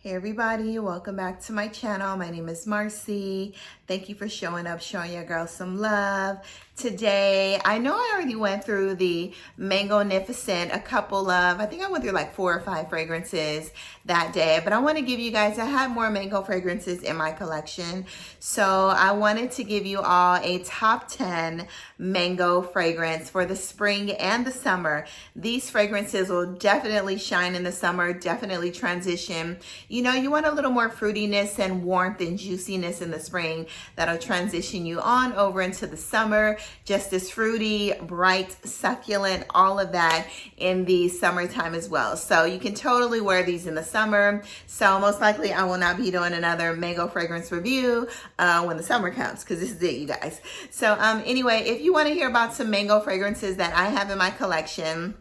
Hey everybody, welcome back to my channel. My name is Marcy. Thank you for showing up, showing your girl some love. Today, I know I already went through the Mangonificent, I think I went through like 4 or 5 fragrances that day, but I want to give you guys, I had more mango fragrances in my collection. So I wanted to give you all a top 10 mango fragrance for the spring and the summer. These fragrances will definitely shine in the summer, definitely transition. You know, you want a little more fruitiness and warmth and juiciness in the spring. That'll transition you on over into the summer. Just as fruity, bright, succulent, all of that in the summertime as well. So you can totally wear these in the summer. So most likely I will not be doing another mango fragrance review when the summer comes, because this is it, you guys. So anyway, if you want to hear about some mango fragrances that I have in my collection,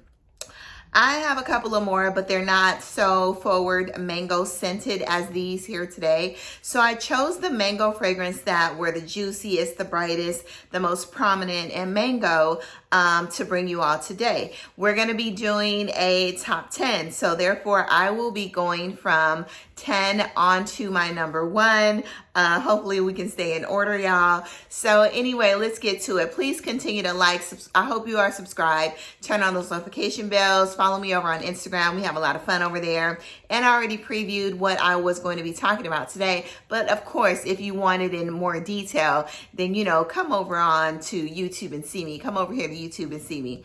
I have a couple of more, but they're not so forward mango scented as these here today. So I chose the mango fragrance that were the juiciest, the brightest, the most prominent in mango to bring you all today. We're going to be doing a top 10. So therefore I will be going from 10 on to my number 1. Hopefully we can stay in order, y'all. So anyway, let's get to it. Please continue to like. I hope you are subscribed. Turn on those notification bells. Follow me over on Instagram. We have a lot of fun over there. And I already previewed what I was going to be talking about today. But of course, if you want it in more detail, then, you know, come over on to YouTube and see me. Come over here to YouTube and see me.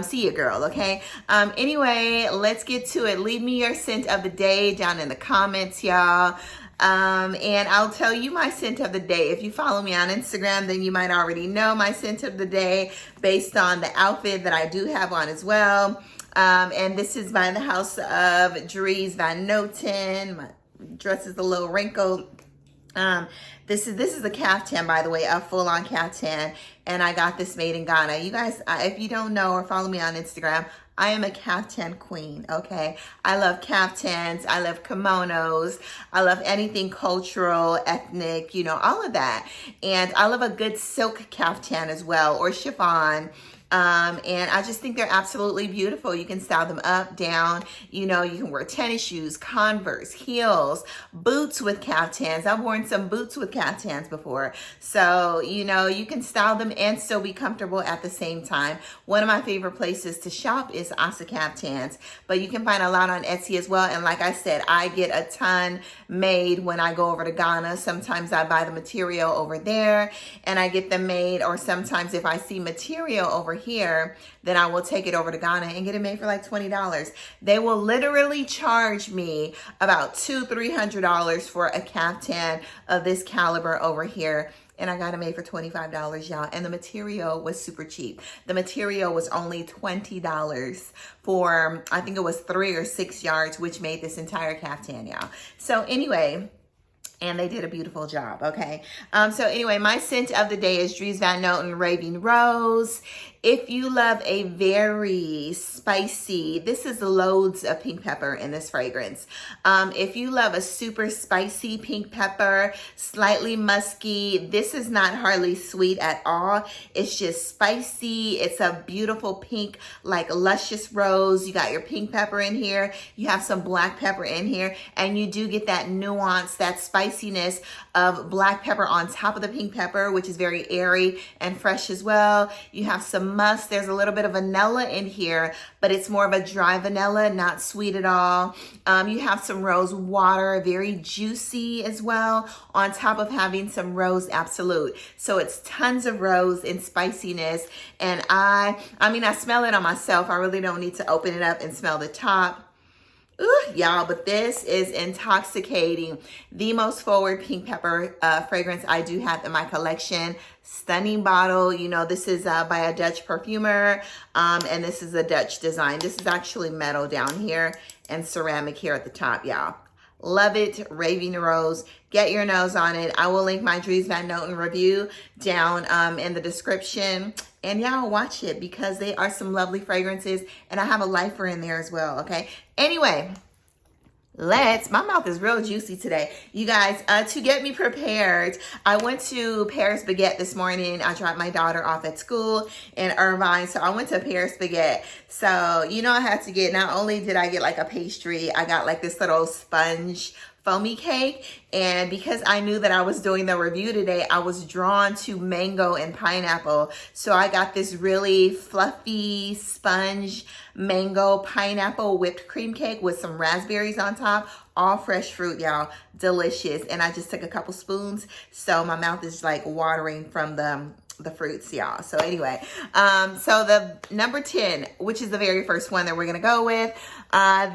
See you, girl, okay? Anyway, let's get to it. Leave me your scent of the day down in the comments, y'all. And I'll tell you my scent of the day. If you follow me on Instagram, then you might already know my scent of the day based on the outfit that I do have on as well. And this is by the house of Dryz Van Noten. My dress is a little wrinkled. This is a caftan, by the way, a full-on caftan, and I got this made in Ghana. You guys, if you don't know or follow me on Instagram, I am a caftan queen, okay? I love caftans, I love kimonos, I love anything cultural, ethnic, you know, all of that. And I love a good silk caftan as well, or chiffon. And I just think they're absolutely beautiful. You can style them up, down, you know, you can wear tennis shoes, Converse, heels, boots with caftans. I've worn some boots with caftans before. So, you know, you can style them and still be comfortable at the same time. One of my favorite places to shop is Asa Caftans, but you can find a lot on Etsy as well. And like I said, I get a ton made when I go over to Ghana. Sometimes I buy the material over there and I get them made, or sometimes if I see material over here, then I will take it over to Ghana and get it made for like $20. They will literally charge me about $200-300 for a caftan of this caliber over here. And I got it made for $25, y'all. And the material was super cheap. The material was only $20 for, I think it was 3 or 6 yards, which made this entire caftan, y'all. So anyway, and they did a beautiful job, okay? So anyway, my scent of the day is Dryz Van Noten Raving Rose. If you love a very spicy, this is loads of pink pepper in this fragrance. If you love a super spicy pink pepper, slightly musky, this is not hardly sweet at all. It's just spicy. It's a beautiful pink, like luscious rose. You got your pink pepper in here. You have some black pepper in here, and you do get that nuance, that spiciness of black pepper on top of the pink pepper, which is very airy and fresh as well. You have some musk. There's a little bit of vanilla in here, but it's more of a dry vanilla, not sweet at all. You have some rose water, very juicy as well, on top of having some rose absolute. So it's tons of rose and spiciness. And I mean, I smell it on myself. I really don't need to open it up and smell the top. Ooh, y'all, but this is intoxicating. The most forward pink pepper fragrance I do have in my collection. Stunning bottle. You know, this is by a Dutch perfumer, and this is a Dutch design. This is actually metal down here and ceramic here at the top, y'all. Love it. Raving Rose. Get your nose on it. I will link my Dryz Van Noten review down in the description. And y'all watch it because they are some lovely fragrances. And I have a lifer in there as well, okay? Anyway, my mouth is real juicy today. You guys, to get me prepared, I went to Paris Baguette this morning. I dropped my daughter off at school in Irvine, so I went to Paris Baguette. So, you know, I had to get, not only did I get like a pastry, I got like this little sponge foamy cake. And because I knew that I was doing the review today, I was drawn to mango and pineapple. So I got this really fluffy sponge mango pineapple whipped cream cake with some raspberries on top. All fresh fruit, y'all. Delicious. And I just took a couple spoons, so my mouth is like watering from the fruits, y'all. So anyway, so the number 10, which is the very first one that we're gonna go with,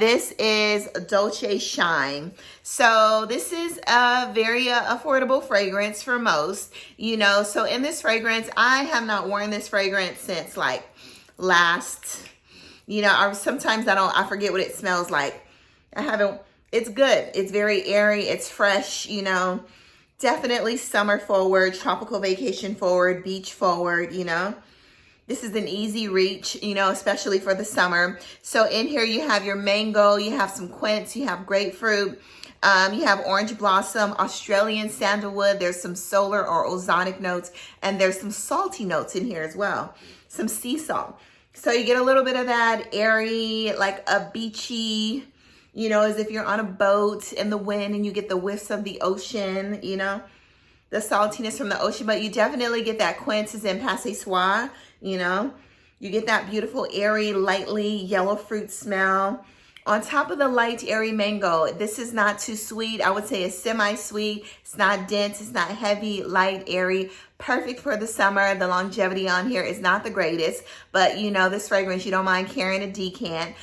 this is Dolce Shine. So this is a very affordable fragrance for most, you know. So in this fragrance, I have not worn this fragrance since like last, you know, sometimes I forget what it smells like. It's good. It's very airy. It's fresh, you know. Definitely summer forward, tropical vacation forward, beach forward, you know. This is an easy reach, you know, especially for the summer. So in here you have your mango, you have some quince, you have grapefruit, you have orange blossom, Australian sandalwood, there's some solar or ozonic notes, and there's some salty notes in here as well, some sea salt. So you get a little bit of that airy, like a beachy, you know, as if you're on a boat in the wind and you get the whiffs of the ocean, you know, the saltiness from the ocean, but you definitely get that quinces and passesoir, you know. You get that beautiful, airy, lightly yellow fruit smell. On top of the light, airy mango, this is not too sweet. I would say it's semi-sweet. It's not dense. It's not heavy, light, airy. Perfect for the summer. The longevity on here is not the greatest, but you know, this fragrance, you don't mind carrying a decant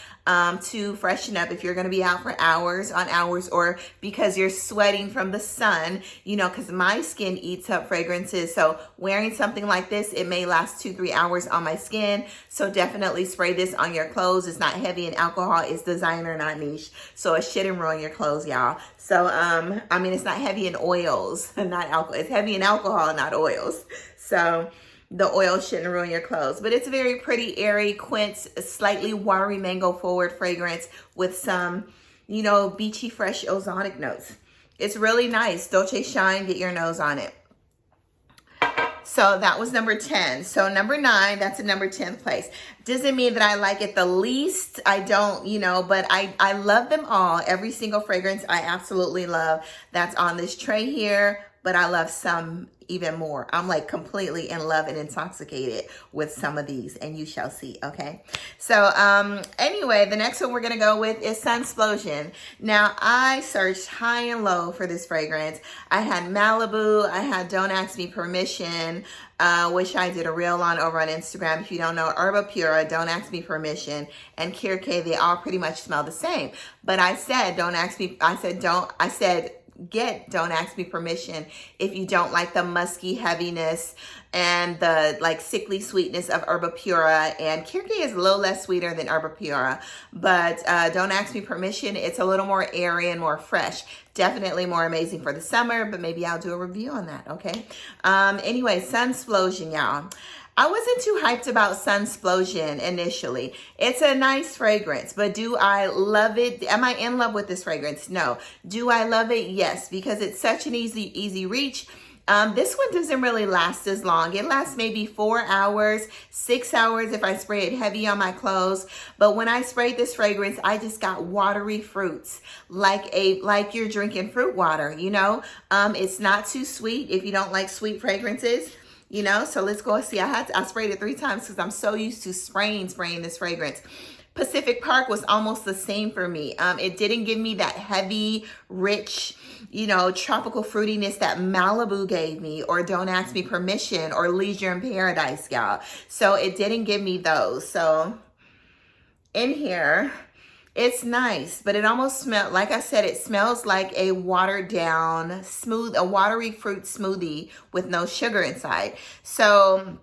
to freshen up if you're going to be out for hours on hours, or because you're sweating from the sun, you know, because my skin eats up fragrances. So wearing something like this, it may last 2-3 hours on my skin. So definitely spray this on your clothes. It's not heavy in alcohol. It's designer, not niche. So it shouldn't ruin your clothes, y'all. So, I mean, it's not heavy in oils, not alcohol. It's heavy in alcohol, not oils. So the oil shouldn't ruin your clothes. But it's a very pretty, airy, quince, slightly watery mango forward fragrance with some, you know, beachy, fresh ozonic notes. It's really nice. Dolce Shine, get your nose on it. So that was number 10. So number 9, that's a number 10th place. Doesn't mean that I like it the least. I don't, you know, but I love them all. Every single fragrance I absolutely love that's on this tray here, but I love some even more. I'm like completely in love and intoxicated with some of these, and you shall see, okay? So anyway, the next one we're gonna go with is SUNPLOSION. Now, I searched high and low for this fragrance. I had Malibu, I had Don't Ask Me Permission, which I did a reel on over on Instagram. If you don't know, ERBA Pura, Don't Ask Me Permission, and Kirke, they all pretty much smell the same. But I said, don't ask me, get Don't Ask Me Permission if you don't like the musky heaviness and the like sickly sweetness of ERBA Pura. And Kirke is a little less sweeter than ERBA Pura, but Don't Ask Me Permission, it's a little more airy and more fresh. Definitely more amazing for the summer, but maybe I'll do a review on that, okay? Anyway, SUNPLOSION, y'all. I wasn't too hyped about SUNPLOSION initially. It's a nice fragrance, but do I love it? Am I in love with this fragrance? No. Do I love it? Yes, because it's such an easy reach. This one doesn't really last as long. It lasts maybe 4 hours, 6 hours if I spray it heavy on my clothes. But when I sprayed this fragrance, I just got watery fruits, like you're drinking fruit water, you know? It's not too sweet if you don't like sweet fragrances. You know, so let's go and see. I sprayed it 3 times because I'm so used to spraying this fragrance. Pacific Park was almost the same for me. It didn't give me that heavy, rich, you know, tropical fruitiness that Malibu gave me, or Don't Ask Me Permission, or Leisure in Paradise, y'all. So it didn't give me those. So in here, it's nice, but it almost smells, like I said, it smells like a watered down, a watery fruit smoothie with no sugar inside. So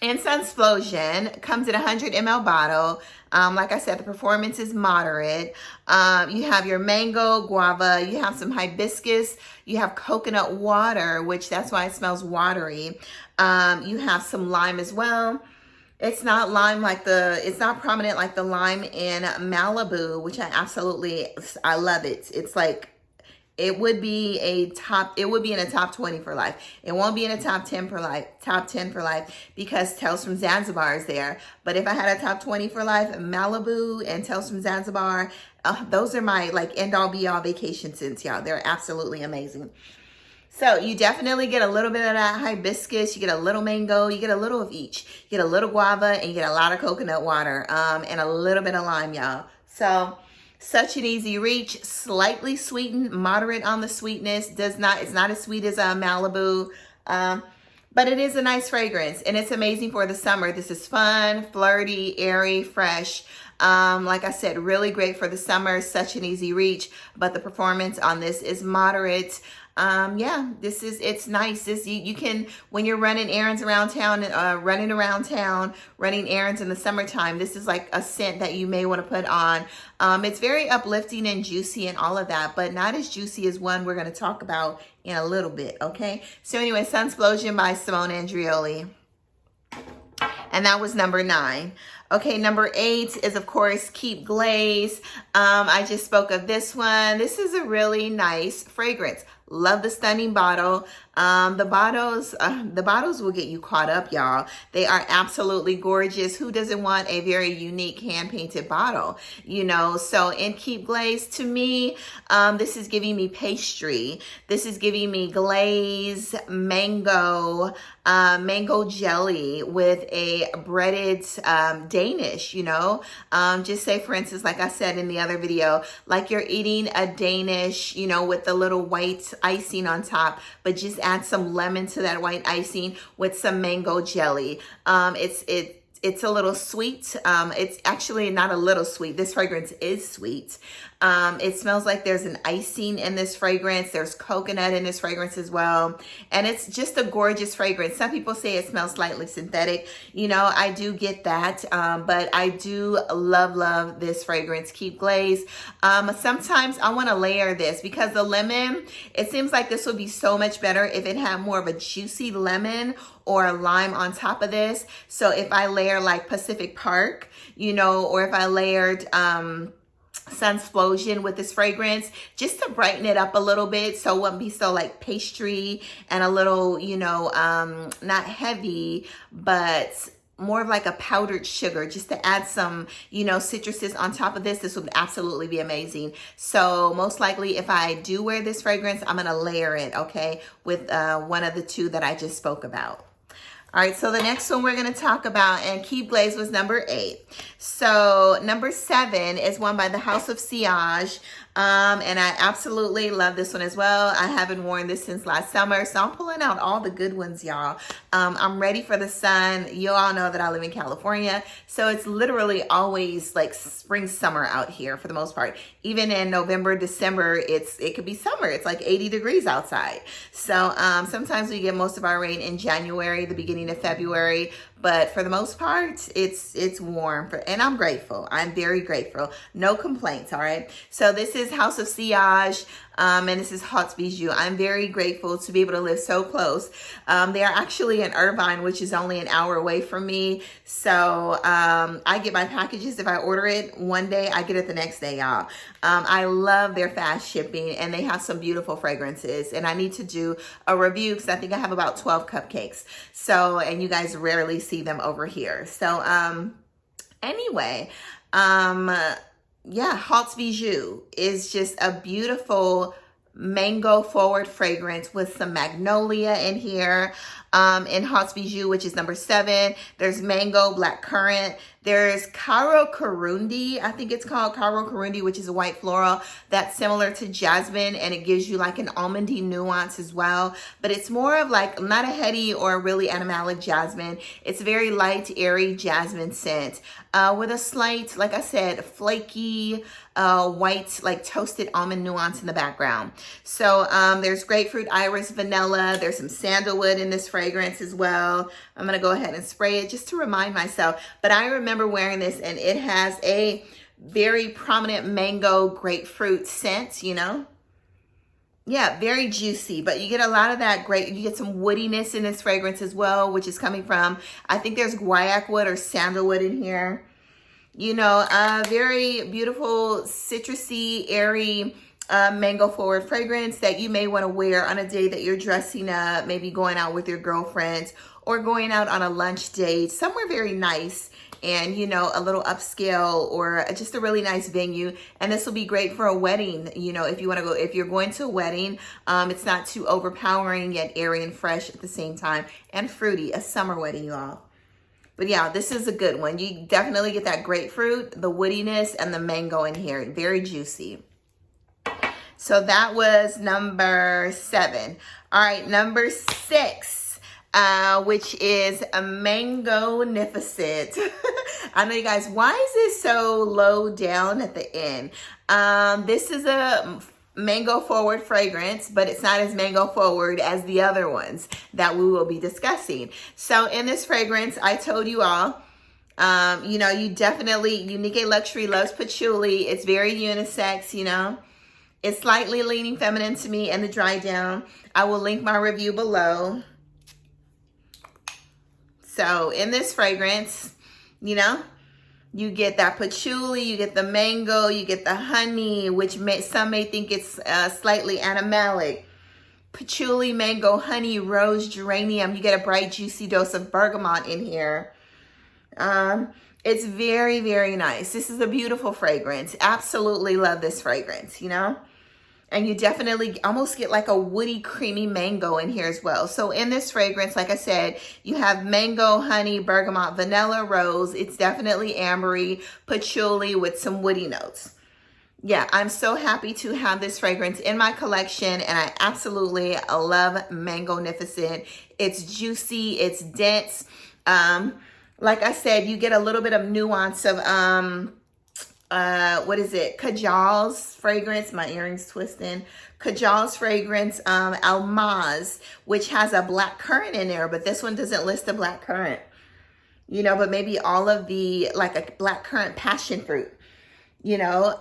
in SUNPLOSION, comes in a 100 ml bottle. Like I said, the performance is moderate. You have your mango, guava, you have some hibiscus, you have coconut water, which that's why it smells watery. You have some lime as well. It's not lime it's not prominent like the lime in Malibu, which I love it. It's like it would be it would be in a top 20 for life. It won't be in a top 10 for life, because Tales from Zanzibar is there. But if I had a top 20 for life, Malibu and Tales from Zanzibar, those are my like end all be all vacation scents, y'all. They're absolutely amazing. So you definitely get a little bit of that hibiscus, you get a little mango, you get a little of each. You get a little guava, and you get a lot of coconut water, and a little bit of lime, y'all. So such an easy reach, slightly sweetened, moderate on the sweetness. It's not as sweet as Malibu, but it is a nice fragrance, and it's amazing for the summer. This is fun, flirty, airy, fresh. Like I said, really great for the summer, such an easy reach, but the performance on this is moderate. Yeah, it's nice. You can, when you're running errands around town, running errands in the summertime, this is like a scent that you may want to put on. It's very uplifting and juicy and all of that, but not as juicy as one we're going to talk about in a little bit. Okay. So anyway, SUNPLOSION by Simone Andrioli. And that was number 9. Okay, number 8 is, of course, Keep Glaze. I just spoke of this one. This is a really nice fragrance. Love the stunning bottle. The bottles will get you caught up, y'all. They are absolutely gorgeous. Who doesn't want a very unique hand-painted bottle? You know, so in Keep Glaze, to me, this is giving me pastry. This is giving me glaze, mango, mango jelly with a breaded Danish, you know. Just say, for instance, like I said in the other video, like you're eating a Danish, you know, with the little white icing on top, but just add some lemon to that white icing with some mango jelly. It's a little sweet. It's actually not a little sweet. This fragrance is sweet. It smells like there's an icing in this fragrance. There's coconut in this fragrance as well. And it's just a gorgeous fragrance. Some people say it smells slightly synthetic. You know, I do get that. But I do love this fragrance, Keep Glaze. Sometimes I want to layer this because the lemon, it seems like this would be so much better if it had more of a juicy lemon or a lime on top of this. So if I layer like Pacific Park, you know, or if I layered SUNPLOSION with this fragrance, just to brighten it up a little bit so it wouldn't be so like pastry and a little, you know, not heavy, but more of like a powdered sugar, just to add some, you know, citruses on top of this. This would absolutely be amazing. So most likely if I do wear this fragrance, I'm going to layer it, okay, with one of the two that I just spoke about. All right, so the next one we're going to talk about, and Keep Glaze was number 8. So number 7 is one by the House of Sillage. And I absolutely love this one as well. I haven't worn this since last summer, so I'm pulling out all the good ones, y'all. I'm ready for the sun. You all know that I live in California, so it's literally always like spring, summer out here for the most part. Even in November, December, it could be summer. It's like 80 degrees outside. So sometimes we get most of our rain in January, the beginning of February. But for the most part, it's warm, and I'm grateful. I'm very grateful. No complaints, all right? So this is House of Sillage, and this is HAUTES Bijou. I'm very grateful to be able to live so close. They are actually in Irvine, which is only an hour away from me. So I get my packages. If I order it one day, I get it the next day, y'all. I love their fast shipping, and they have some beautiful fragrances. And I need to do a review because I think I have about 12 cupcakes. So, and you guys rarely see them over here. So anyway, yeah, HAUTES Bijou is just a beautiful mango forward fragrance with some magnolia in here. In HAUTES Bijou, which is number 7, there's mango, black currant. There's Caro Carundi, I think it's called Caro Carundi, which is a white floral that's similar to jasmine, and it gives you like an almondy nuance as well. But it's more of like not a heady or really animalic jasmine. It's very light, airy jasmine scent with a slight, like I said, flaky white, like toasted almond nuance in the background. So there's grapefruit, iris, vanilla. There's some sandalwood in this fragrance as well. I'm going to go ahead and spray it just to remind myself. But I remember wearing this, and it has a very prominent mango grapefruit scent, you know. Yeah, very juicy, but you get a lot of that great, you get some woodiness in this fragrance as well, which is coming from, I think there's guaiac wood or sandalwood in here. You know, very beautiful, citrusy, airy mango forward fragrance that you may want to wear on a day that you're dressing up, maybe going out with your girlfriends or going out on a lunch date, somewhere very nice and, you know, a little upscale or just a really nice venue. And this will be great for a wedding, you know, if you want to go, if you're going to a wedding, it's not too overpowering yet airy and fresh at the same time, and fruity, a summer wedding, you all. But yeah, this is a good one. You definitely get that grapefruit, the woodiness, and the mango in here. Very juicy. So that was number 7. All right, number 6, which is a Mangonificent. I know you guys, why is this so low down at the end? This is a mango forward fragrance, but it's not as mango forward as the other ones that we will be discussing. So in this fragrance, I told you all, you know, you definitely, Unique Luxury loves patchouli. It's very unisex, you know. It's slightly leaning feminine to me and the dry down. I will link my review below. So in this fragrance, you know, you get that patchouli, you get the mango, you get the honey, which some may think it's slightly animalic. Patchouli, mango, honey, rose, geranium. You get a bright, juicy dose of bergamot in here. It's very, very nice. This is a beautiful fragrance. Absolutely love this fragrance, you know? And you definitely almost get like a woody, creamy mango in here as well. So in this fragrance, like I said, you have mango, honey, bergamot, vanilla, rose. It's definitely ambery, patchouli with some woody notes. Yeah, I'm so happy to have this fragrance in my collection, and I absolutely love Mangonificent. It's juicy, it's dense. Like I said, you get a little bit of nuance of what is it? Kajal's fragrance. My earring's twisting. Kajal's fragrance, Almaz, which has a black currant in there, but this one doesn't list the black currant. You know, but maybe all of the, like a black currant passion fruit. You know,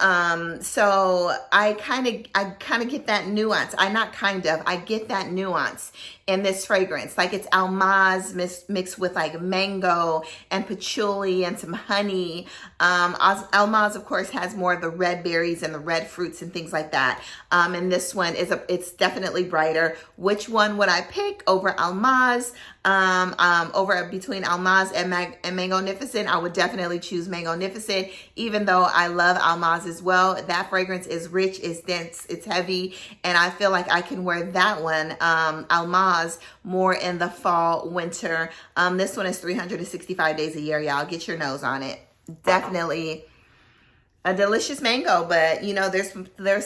so I kind of get that nuance. I get that nuance in this fragrance. Like it's almaz mixed with like mango and patchouli and some honey. Almaz, of course, has more of the red berries and the red fruits and things like that. And this one it's definitely brighter. Which one would I pick over almaz? Over between almaz and Mangonificent, I would definitely choose Mangonificent, even though I love almaz as well. That fragrance is rich, it's dense, it's heavy, and I feel like I can wear that one, almaz, more in the fall, winter. This one is 365 days a year, y'all. Get your nose on it. Definitely a delicious mango, but you know, there's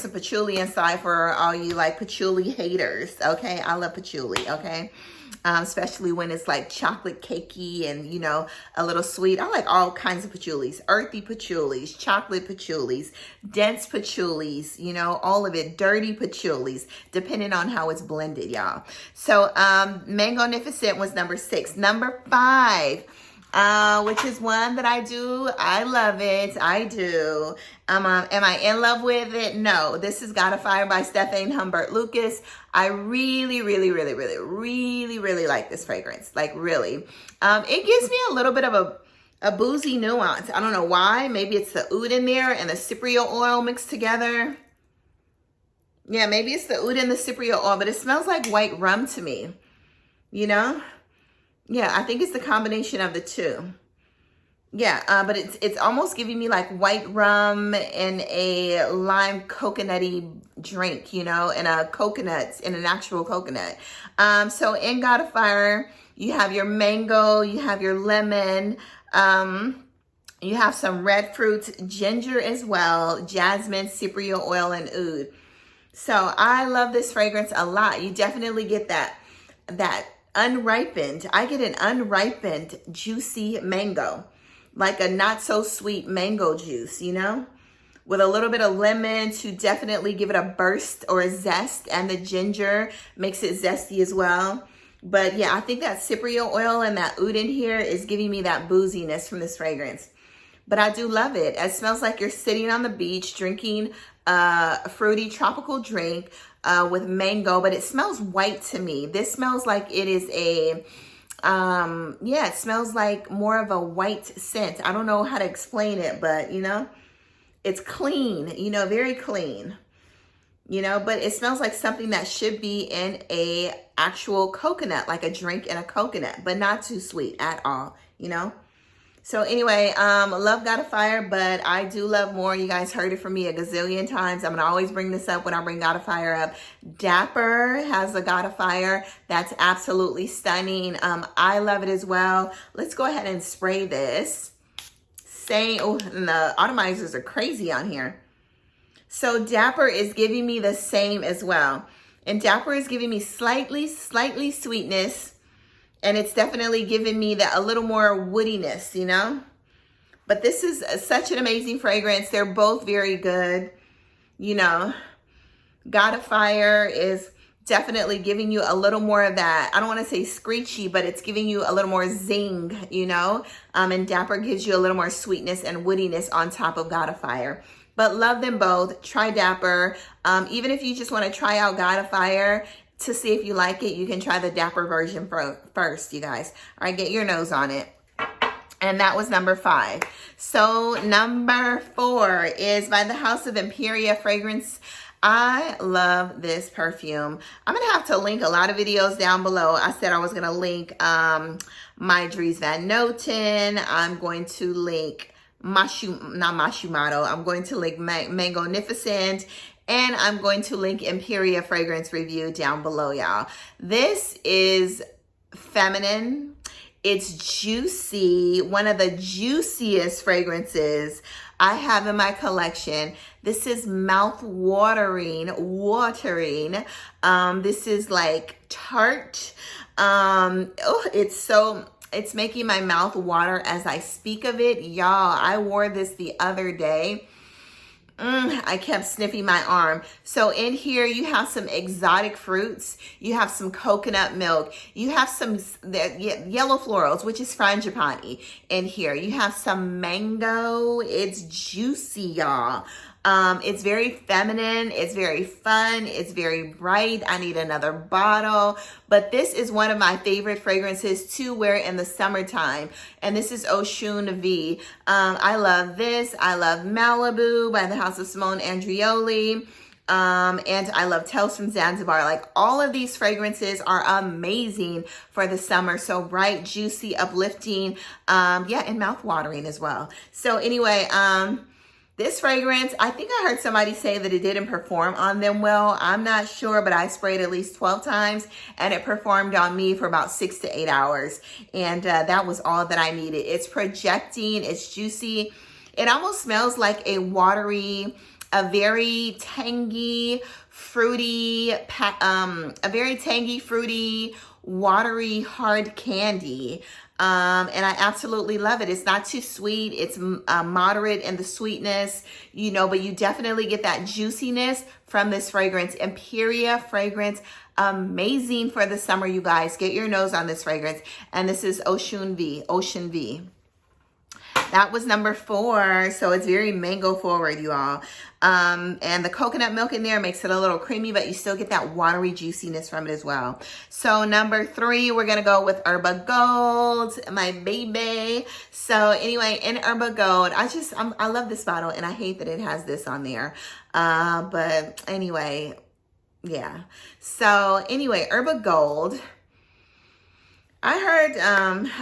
some patchouli inside for all you like patchouli haters, okay? I love patchouli, okay? Especially when it's like chocolate cakey and, you know, a little sweet. I like all kinds of patchoulis, earthy patchoulis, chocolate patchoulis, dense patchoulis, you know, all of it, dirty patchoulis, depending on how it's blended, y'all. So Mangonificent was number 6. Number 5, which is one that I love it. I do. Am I in love with it? No. This is Got a Fire by Stefan Humbert Lucas. I really, really, really, really, really, really like this fragrance. Like really. It gives me a little bit of a boozy nuance. I don't know why. Maybe it's the oud in there and the cypriot oil mixed together. Yeah, maybe it's the oud and the cypriot oil, but it smells like white rum to me. You know? Yeah, I think it's the combination of the two. Yeah, but it's almost giving me like white rum and a lime coconutty drink, you know, and an actual coconut. So in Got a Fire, you have your mango, you have your lemon, you have some red fruits, ginger as well, jasmine, cypriot oil, and oud. So I love this fragrance a lot. You definitely get that unripened. I get an unripened, juicy mango. Like a not so sweet mango juice, you know, with a little bit of lemon to definitely give it a burst or a zest, and the ginger makes it zesty as well. But yeah, I think that cypriot oil and that oud in here is giving me that booziness from this fragrance. But I do love it. It smells like you're sitting on the beach drinking a fruity tropical drink with mango, but it smells white to me. This smells like it is a yeah, it smells like more of a white scent. I don't know how to explain it, but you know, it's clean, you know, very clean. you know, but it smells like something that should be in a actual coconut, like a drink in a coconut, but not too sweet at all, you know. So anyway, love Got a Fire, but I do love more. You guys heard it from me a gazillion times. I'm gonna always bring this up when I bring Got a Fire up. Dapper has a Got a Fire that's absolutely stunning. I love it as well. Let's go ahead and spray this. Oh, and the atomizers are crazy on here. So Dapper is giving me the same as well. And Dapper is giving me slightly sweetness. And it's definitely giving me that a little more woodiness, you know? But this is such an amazing fragrance. They're both very good. You know, Got a Fire is definitely giving you a little more of that. I don't want to say screechy, but it's giving you a little more zing, you know? And Dapper gives you a little more sweetness and woodiness on top of Got a Fire. But love them both. Try Dapper. Even if you just want to try out Got a Fire to see if you like it, you can try the Dapper version first, you guys. All right, get your nose on it. And that was number 5. So number 4 is by the House of Imperia Fragrance. I love this perfume. I'm going to have to link a lot of videos down below. I said I was going to link my Dryz Van Noten. I'm going to link Mashumato. I'm going to link Mangonificent. And I'm going to link Imperia Fragrance Review down below, y'all. This is feminine. It's juicy. One of the juiciest fragrances I have in my collection. This is mouth-watering. This is like tart. It's making my mouth water as I speak of it. Y'all, I wore this the other day. I kept sniffing my arm. So in here, you have some exotic fruits. You have some coconut milk. You have some yellow florals, which is frangipani in here. You have some mango. It's juicy, y'all. It's very feminine. It's very fun. It's very bright. I need another bottle. But this is one of my favorite fragrances to wear in the summertime. And this is OSHUN V. I love this. I love Malibu by the House of Simone Andrioli. And I love Tales from Zanzibar. Like, all of these fragrances are amazing for the summer. So bright, juicy, uplifting, yeah, and mouth-watering as well. So anyway, this fragrance, I think I heard somebody say that it didn't perform on them well. I'm not sure, but I sprayed at least 12 times and it performed on me for about 6 to 8 hours. And that was all that I needed. It's projecting, it's juicy. It almost smells like a watery, a very tangy, fruity, watery, hard candy. And I absolutely love it. It's not too sweet. It's moderate in the sweetness, you know, but you definitely get that juiciness from this fragrance. Imperia fragrance, amazing for the summer, you guys. Get your nose on this fragrance. And this is OSHUN V. That was number 4. So it's very mango forward, you all. And the coconut milk in there makes it a little creamy, but you still get that watery juiciness from it as well. So number 3, we're going to go with ERBA Gold, my baby. So anyway, in ERBA Gold, I love this bottle and I hate that it has this on there. But anyway, yeah. So anyway, ERBA Gold. I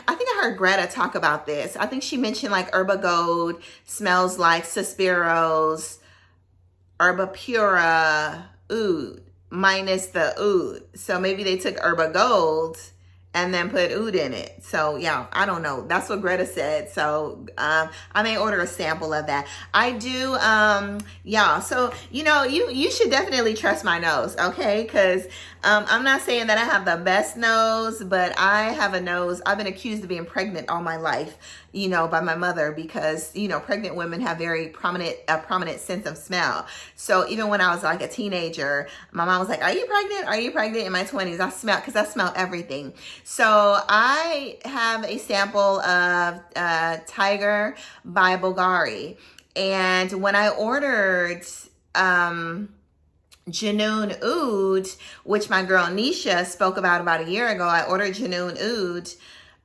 think I heard Greta talk about this. I think she mentioned like ERBA Gold smells like Suspiro's ERBA Pura oud minus the oud. So maybe they took ERBA Gold and then put oud in it. So yeah, I don't know. That's what Greta said. So I may order a sample of that. I do, yeah. So, you know, you should definitely trust my nose, okay? Because I'm not saying that I have the best nose, but I have a nose. I've been accused of being pregnant all my life, you know, by my mother, because, you know, pregnant women have very prominent sense of smell. So even when I was like a teenager, my mom was like, are you pregnant? Are you pregnant? In my 20s, because I smell everything. So I have a sample of Tiger by Bulgari. And when I ordered Junoon Oud, which my girl Nisha spoke about a year ago, I ordered Junoon Oud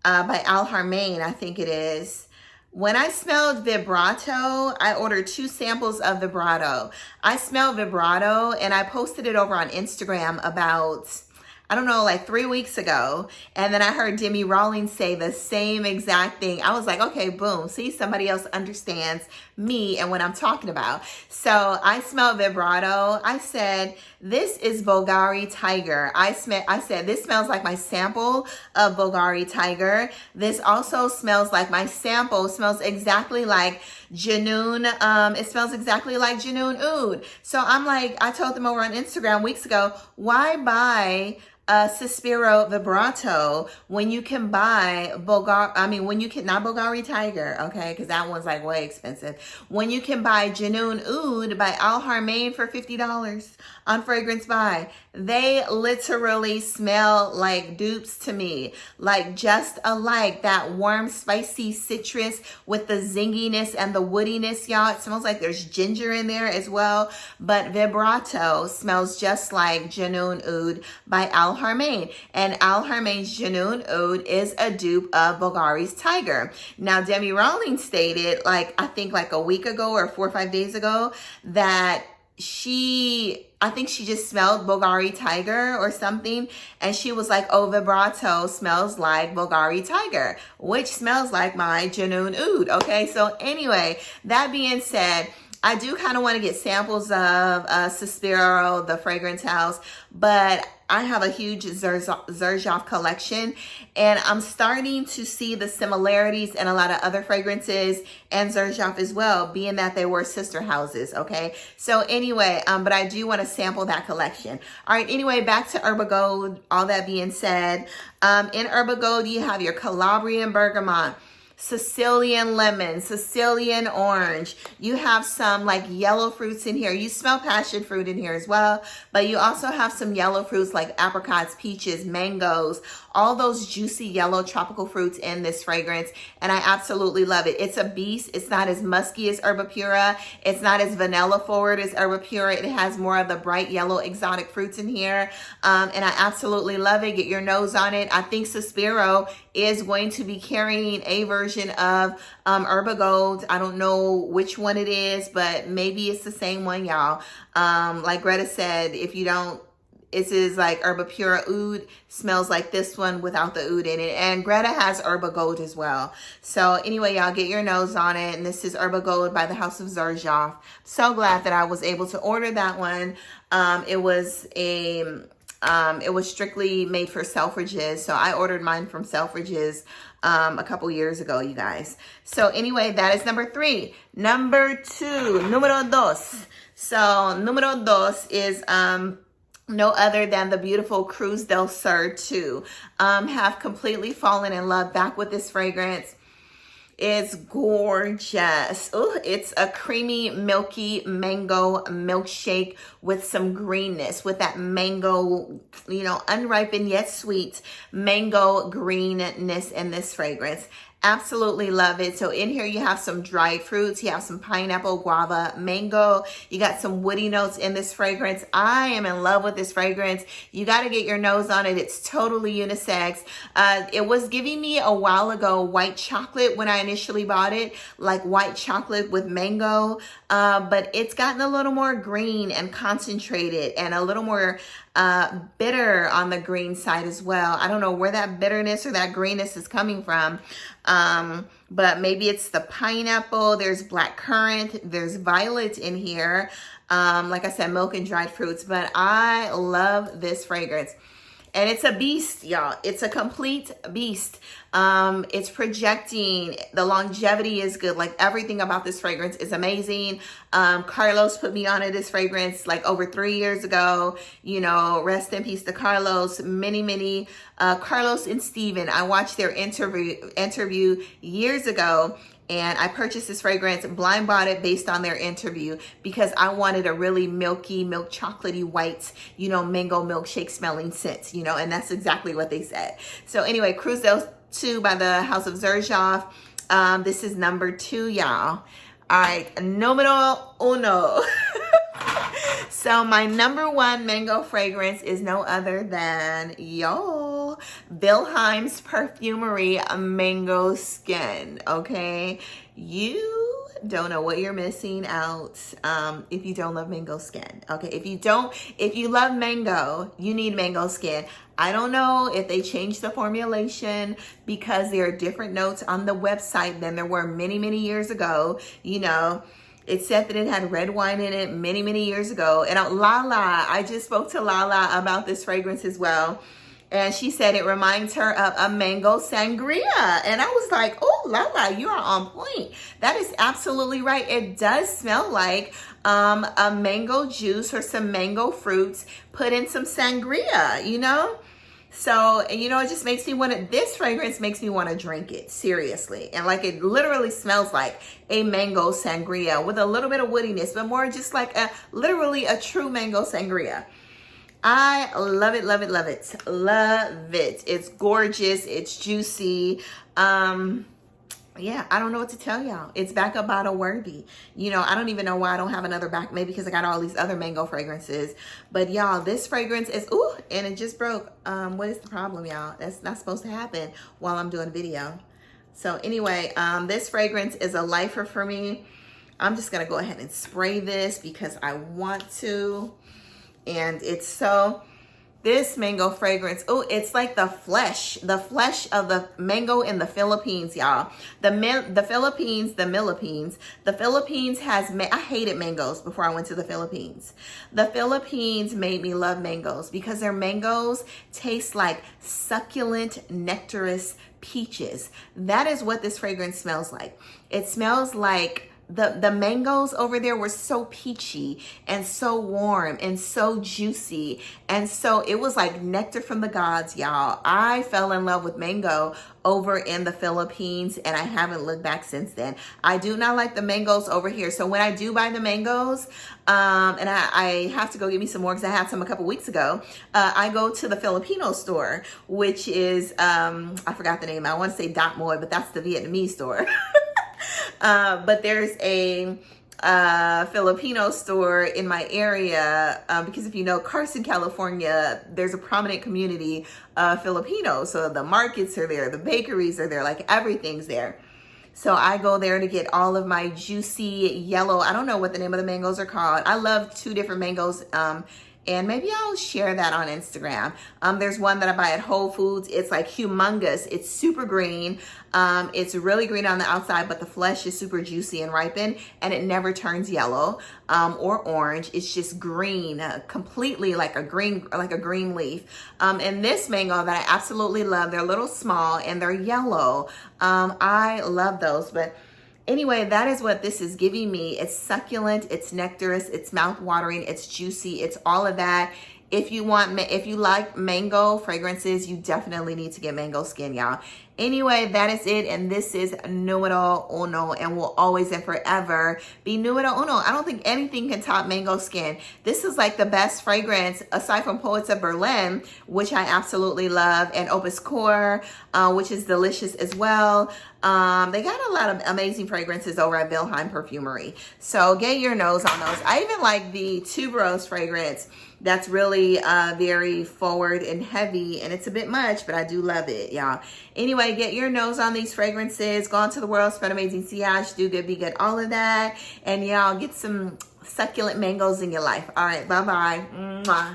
by Al Harmain, I think it is. When I smelled Vibrato, I ordered 2 samples of Vibrato. I smelled Vibrato and I posted it over on Instagram about, I don't know, like 3 weeks ago. And then I heard Demi Rawlings say the same exact thing. I was like, okay, boom. See, somebody else understands me and what I'm talking about. So I smelled Vibrato. I said, this is Bulgari Tiger. I said, this smells like my sample of Bulgari Tiger. This also smells like my sample. Smells exactly like Janoon. It smells exactly like Janoon Oud. So I'm like, I told them over on Instagram weeks ago, why buy Suspiro Vibrato when you can buy not Bulgari Tiger, okay, because that one's like way expensive. When you can buy Janoon Oud by Al Haramain for $50 on Fragrance Buy. They literally smell like dupes to me, like just alike. That warm, spicy citrus with the zinginess and the woodiness, y'all. It smells like there's ginger in there as well, but Vibrato smells just like Janoon Oud by Al Haramain, and Al Haramain's Janoon Oud is a dupe of Bulgari's Tiger. Now, Demi Rawlings stated, I think like a week ago or 4 or 5 days ago, that I think she just smelled Bulgari Tiger or something, and she was like, oh, Vibrato smells like Bulgari Tiger, which smells like my Janoon Oud. Okay, so anyway, that being said, I do kind of want to get samples of Suspiro, the fragrance house, but I have a huge Xerjoff collection, and I'm starting to see the similarities in a lot of other fragrances and Xerjoff as well, being that they were sister houses, okay? So anyway, but I do want to sample that collection. All right, anyway, back to Herba Gold. All that being said, in Herba Gold, you have your Calabrian Bergamot, Sicilian lemon, Sicilian orange. You have some like yellow fruits in here. You smell passion fruit in here as well, but you also have some yellow fruits like apricots, peaches, mangoes, all those juicy yellow tropical fruits in this fragrance, and I absolutely love it. It's a beast. It's not as musky as Herba Pura. It's not as vanilla forward as Herba Pura. It has more of the bright yellow exotic fruits in here, and I absolutely love it. Get your nose on it. I think Suspiro is going to be carrying a version of Herba Gold. I don't know which one it is, but maybe it's the same one, y'all. Like Greta said, if you don't, it is like Herba Pura Oud, smells like this one without the oud in it. And Greta has Herba Gold as well. So anyway, y'all, get your nose on it. And this is Herba Gold by the House of Xerjoff. So glad that I was able to order that one. It was strictly made for Selfridges. So I ordered mine from Selfridges a couple years ago, you guys. So anyway, that is number 3. Number 2, número dos. So número dos is no other than the beautiful CRUZ DEL SUR 2. Have completely fallen in love back with this fragrance. It's gorgeous. Ooh, it's a creamy, milky mango milkshake with some greenness, with that mango, unripened yet sweet mango greenness in this fragrance. Absolutely love it. So in here you have some dried fruits. You have some pineapple, guava, mango. You got some woody notes in this fragrance. I am in love with this fragrance. You got to get your nose on it. It's totally unisex. It was giving me a while ago white chocolate when I initially bought it, like white chocolate with mango. But it's gotten a little more green and concentrated and a little more bitter on the green side as well. I don't know where that bitterness or that greenness is coming from. But maybe it's the pineapple. There's black currant. There's violet in here. Like I said, milk and dried fruits. But I love this fragrance. And it's a beast, y'all. It's a complete beast. It's projecting. The longevity is good. Like everything about this fragrance is amazing. Carlos put me onto this fragrance like over 3 years ago. Rest in peace to Carlos. Many, Carlos and Steven. I watched their interview years ago. And I purchased this fragrance, blind bought it based on their interview because I wanted a really milky, milk chocolatey white, mango milkshake smelling scent, and that's exactly what they said. So anyway, CRUZ DEL 2 by the House of Xerjoff. This is number 2, y'all. All right, numero uno. So my number 1 mango fragrance is no other than, Wilhelm's Perfumery Mango Skin, okay? you don't know what you're missing out if you don't love mango skin. Okay, if you love mango, you need mango skin. I don't know if they changed the formulation because there are different notes on the website than there were many, many years ago. You know, it said that it had red wine in it many, many years ago. And Lala, I just spoke to Lala about this fragrance as well. And she said it reminds her of a mango sangria. And I was like, oh, Lala, you are on point. That is absolutely right. It does smell like a mango juice or some mango fruits put in some sangria, you know? So, you know, it just makes me want to, this fragrance makes me want to drink it, seriously. And like, it literally smells like a mango sangria with a little bit of woodiness, but more just like literally a true mango sangria. I love it, love it, love it, love it. It's gorgeous, it's juicy. Yeah, I don't know what to tell y'all. It's backup bottle worthy. You know, I don't even know why I don't have another back, maybe because I got all these other mango fragrances. But y'all, this fragrance is, ooh, and it just broke. What is the problem, y'all? That's not supposed to happen while I'm doing a video. So anyway, this fragrance is a lifer for me. I'm just gonna go ahead and spray this because I want to. And it's so, this mango fragrance, oh, it's like the flesh of the mango in the Philippines, y'all. The Philippines has, I hated mangoes before I went to the Philippines. The Philippines made me love mangoes because their mangoes taste like succulent, nectarous peaches. That is what this fragrance smells like. It smells like the mangoes over there were so peachy and so warm and so juicy. And so it was like nectar from the gods, y'all. I fell in love with mango over in the Philippines and I haven't looked back since then. I do not like the mangoes over here. So when I do buy the mangoes, and I have to go get me some more because I had some a couple weeks ago, I go to the Filipino store, which is, I forgot the name. I want to say Dot Moy, but that's the Vietnamese store. But there's a Filipino store in my area because if you know Carson, California, there's a prominent community of Filipinos. So the markets are there, the bakeries are there, like everything's there. So I go there to get all of my juicy yellow, I don't know what the name of the mangoes are called. I love two different mangoes. And maybe I'll share that on Instagram. There's one that I buy at Whole Foods. It's like humongous. It's super green. It's really green on the outside, but the flesh is super juicy and ripened, and it never turns yellow or orange. It's just green, completely like a green leaf. And this mango that I absolutely love, they're a little small and they're yellow. I love those, but anyway, that is what this is giving me. It's succulent, it's nectarous, it's mouth-watering, it's juicy, it's all of that. If you like mango fragrances, you definitely need to get mango skin, y'all. Anyway, that is it, and this is Numero Uno, and will always and forever be Numero Uno. I don't think anything can top mango skin. This is like the best fragrance, aside from Poets of Berlin, which I absolutely love, and Opus Core, which is delicious as well. They got a lot of amazing fragrances over at Wilhelm Perfumery. So get your nose on those. I even like the Tuberose fragrance. That's really very forward and heavy, and it's a bit much, but I do love it, y'all. Anyway, get your nose on these fragrances. Go into the world, spread amazing sillage, do good, be good, all of that. And y'all get some succulent mangoes in your life. All right, bye-bye. Mwah.